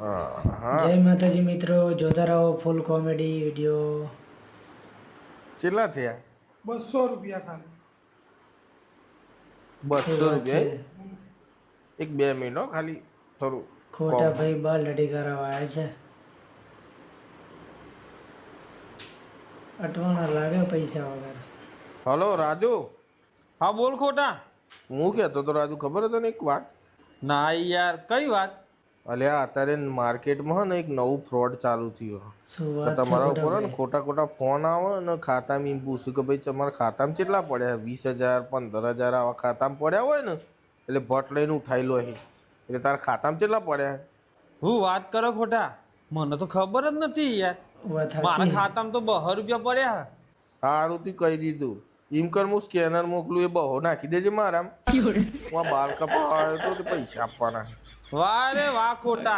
હા જય માતાજી મિત્રો, જોતા રહો ફૂલ કોમેડી વિડીયો. કેટલા થયા? 200 રૂપિયા ખાલી. શું 200 વાત છે? રૂપિયા? એક 2 મિનિટ હો, ખાલી થોડું ખોટા કોમ. ભાઈ બાલ રેડી કરાવવા આવ્યા છે. અટવાણા લાગે પૈસા વગર. હલો રાજુ, હા બોલ ખોટા. હું કહેતો તો રાજુ, ખબર હતો ને એક વાત? ના યાર, કઈ વાત? અલ્યા અત્યારે માર્કેટમાં હે ને એક નવું ફ્રોડ ચાલુ થયું. શું કે વાત છે તમારા ખોટા ઉપર હે ને ભાઈ? ખોટા ખોટા ફોન આવે ને ખાતામાં એમ પૂછ્યું કે ભાઈ તમારા ખાતામાં કેટલા પડ્યા? 20,000 15,000 આવા ખાતામાં પડ્યા હોય ને એટલે ભટ લઈને ઉઠાઈ લો અહીં. એટલે તારા ખાતામાં કેટલા પડ્યા? હું વાત કરો ખોટા? મને તો ખબર જ નથી યાર. વાત મારા સાચી. ખાતામાં તો 200 રૂપિયા પડ્યા. સારું તું કહી દીધું. એમ કર, હું સ્કેનર મોકલું, એ બહુ નાખી દેજે મારામાં. હું આ બાલ કપાવા આવ્યો તો તે પૈસા આપવાના. વાહ રે વાહ ખોટા.